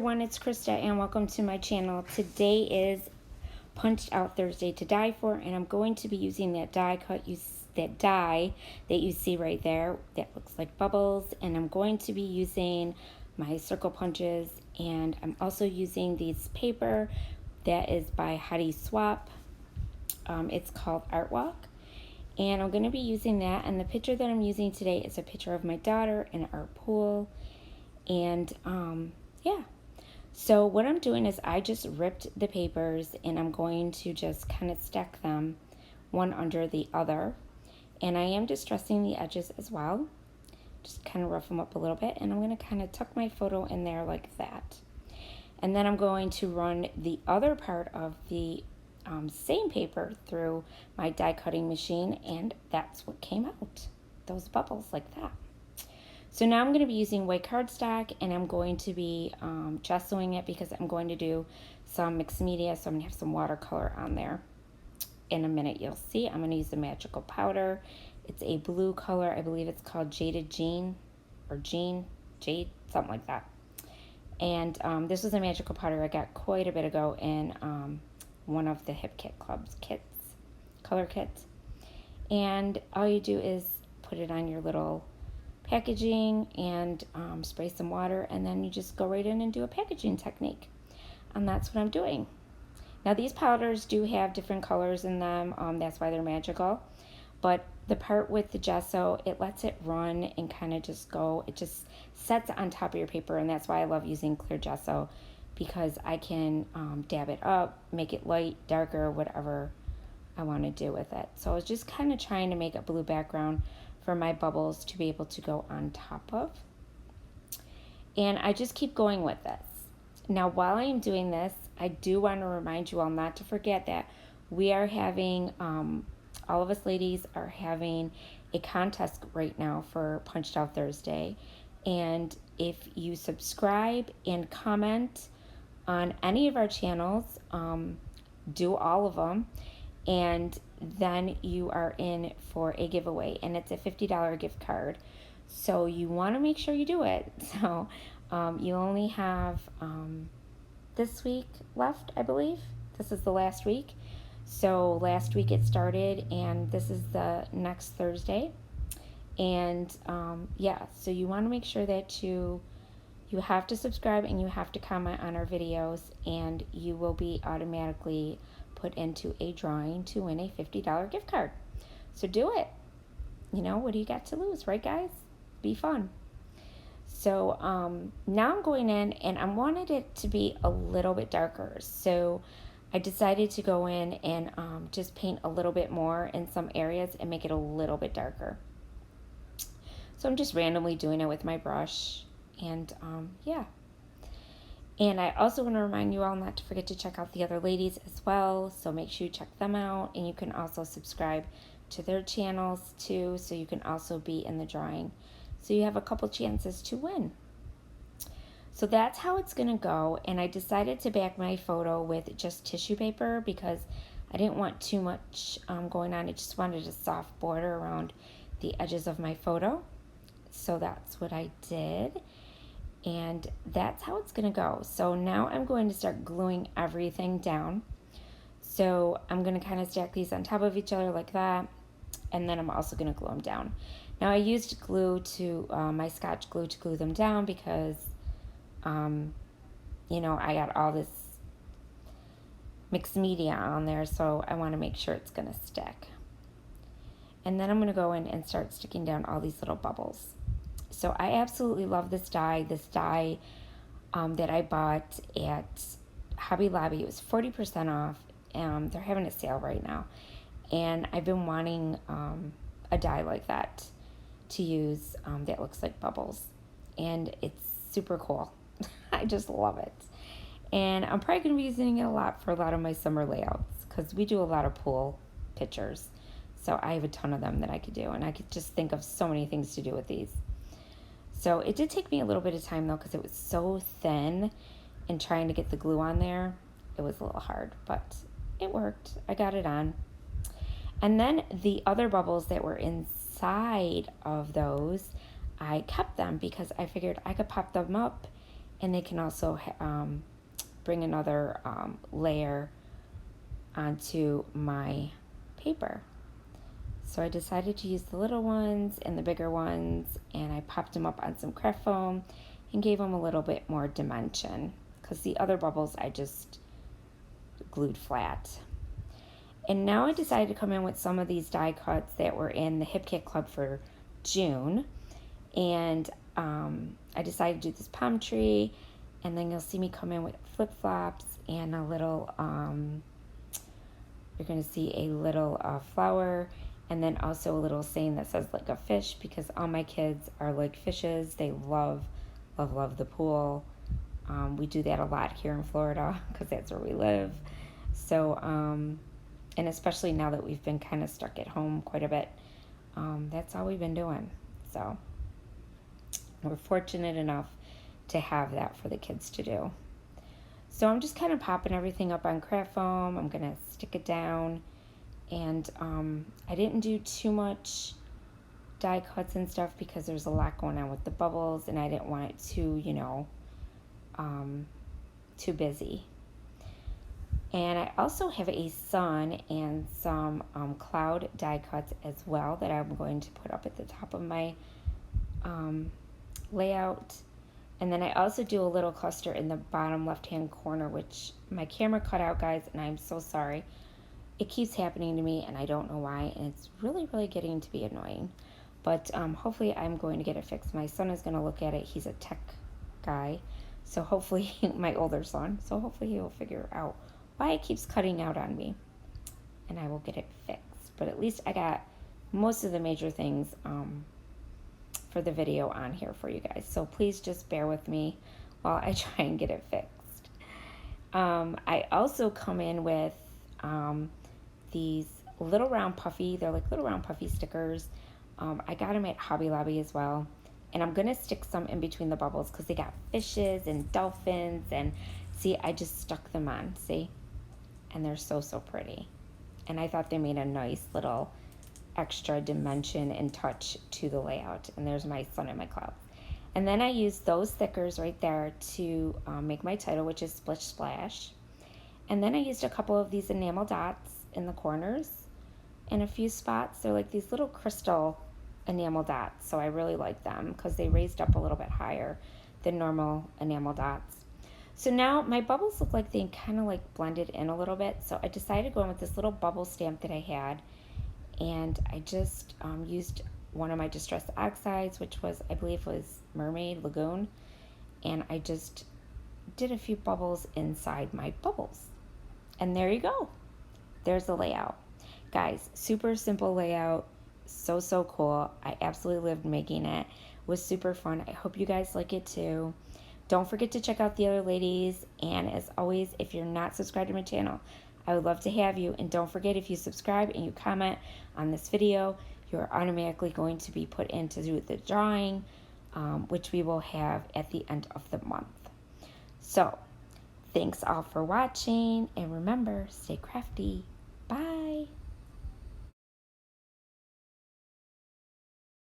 everyone, it's Krista and welcome to my channel. Today is Punched Out Thursday to die for, and I'm going to be using that die that you see right there that looks like bubbles, and I'm going to be using my circle punches, and I'm also using this paper that is by Hottie Swap. It's called Art Walk, and I'm going to be using that, and the picture that I'm using today is a picture of my daughter in our pool. And yeah, so what I'm doing is I just ripped the papers and I'm going to just kind of stack them one under the other, and I am distressing the edges as well, just kind of rough them up a little bit, and I'm going to kind of tuck my photo in there like that. And then I'm going to run the other part of the same paper through my die cutting machine, and that's what came out, those bubbles like that. So now I'm going to be using white cardstock, and I'm going to be gessoing it because I'm going to do some mixed media, so I'm going to have some watercolor on there. In a minute you'll see. I'm going to use the magical powder. It's a blue color. I believe it's called Jade, something like that. And this was a magical powder I got quite a bit ago in one of the Hip Kit Club's color kits. And all you do is put it on your little packaging and spray some water, and then you just go right in and do a packaging technique, and that's what I'm doing. Now these powders do have different colors in them, that's why they're magical, but the part with the gesso, it lets it run and kind of just go, it just sets on top of your paper, and that's why I love using clear gesso, because I can dab it up, make it light, darker, whatever I want to do with it. So I was just kind of trying to make a blue background for my bubbles to be able to go on top of. And I just keep going with this. Now while I am doing this, I do want to remind you all not to forget that we are having, all of us ladies are having a contest right now for Punched Out Thursday. And if you subscribe and comment on any of our channels, do all of them, and then you are in for a giveaway, and it's a $50 gift card. So you want to make sure you do it. So you only have this week left, I believe. This is the last week. So last week it started, and this is the next Thursday. And yeah, so you want to make sure that you have to subscribe and you have to comment on our videos, and you will be automatically put into a drawing to win a $50 gift card. So do it. You know, what do you got to lose, right guys? Be fun. So now I'm going in, and I wanted it to be a little bit darker. So I decided to go in and just paint a little bit more in some areas and make it a little bit darker. So I'm just randomly doing it with my brush, and yeah. And I also want to remind you all not to forget to check out the other ladies as well. So make sure you check them out, and you can also subscribe to their channels too, so you can also be in the drawing. So you have a couple chances to win. So that's how it's going to go. And I decided to back my photo with just tissue paper because I didn't want too much going on. I just wanted a soft border around the edges of my photo. So that's what I did. And that's how it's going to go. So now I'm going to start gluing everything down. So I'm going to kind of stack these on top of each other like that, and then I'm also going to glue them down. Now I used glue to, my Scotch glue to glue them down because, you know, I got all this mixed media on there, so I want to make sure it's going to stick. And then I'm going to go in and start sticking down all these little bubbles. So I absolutely love this die. This die that I bought at Hobby Lobby, it was 40% off. They're having a sale right now. And I've been wanting a die like that to use that looks like bubbles. And it's super cool. I just love it. And I'm probably going to be using it a lot for a lot of my summer layouts because we do a lot of pool pictures. So I have a ton of them that I could do. And I could just think of so many things to do with these. So it did take me a little bit of time though, because it was so thin, and trying to get the glue on there, it was a little hard, but it worked. I got it on. And then the other bubbles that were inside of those, I kept them because I figured I could pop them up And they can also bring another layer onto my paper. So I decided to use the little ones and the bigger ones, and I popped them up on some craft foam and gave them a little bit more dimension, because the other bubbles I just glued flat. And now I decided to come in with some of these die cuts that were in the Hip Kit Club for June. And I decided to do this palm tree, and then you'll see me come in with flip-flops and a little, you're going to see a little flower, and then also a little saying that says like a fish, because all my kids are like fishes. They love, love, love the pool. We do that a lot here in Florida because that's where we live. So, and especially now that we've been kind of stuck at home quite a bit, that's all we've been doing. So we're fortunate enough to have that for the kids to do. So I'm just kind of popping everything up on craft foam. I'm going to stick it down. And I didn't do too much die cuts and stuff because there's a lot going on with the bubbles, and I didn't want it too, too busy. And I also have a sun and some cloud die cuts as well that I'm going to put up at the top of my layout. And then I also do a little cluster in the bottom left-hand corner, which my camera cut out, guys, and I'm so sorry. It keeps happening to me, and I don't know why, and it's really, really getting to be annoying. But hopefully I'm going to get it fixed. My son is going to look at it. He's a tech guy, so hopefully, my older son, so hopefully he will figure out why it keeps cutting out on me, and I will get it fixed. But at least I got most of the major things for the video on here for you guys. So please just bear with me while I try and get it fixed. I also come in with these little round puffy, they're like little round puffy stickers. I got them at Hobby Lobby as well. And I'm going to stick some in between the bubbles because they got fishes and dolphins. And see, I just stuck them on, see? And they're so, so pretty. And I thought they made a nice little extra dimension and touch to the layout. And there's my sun and my clouds. And then I used those stickers right there to make my title, which is Splish Splash. And then I used a couple of these enamel dots in the corners in a few spots. They're like these little crystal enamel dots, so I really like them because they raised up a little bit higher than normal enamel dots. So now my bubbles look like they kind of like blended in a little bit, so I decided to go in with this little bubble stamp that I had, and I just used one of my Distress Oxides, which was, I believe was Mermaid Lagoon, and I just did a few bubbles inside my bubbles. And there you go. There's the layout. Guys, super simple layout. So, so cool. I absolutely loved making it. It was super fun. I hope you guys like it too. Don't forget to check out the other ladies. And as always, if you're not subscribed to my channel, I would love to have you. And don't forget, if you subscribe and you comment on this video, you're automatically going to be put into the drawing, which we will have at the end of the month. So, thanks all for watching, and remember, stay crafty. Bye.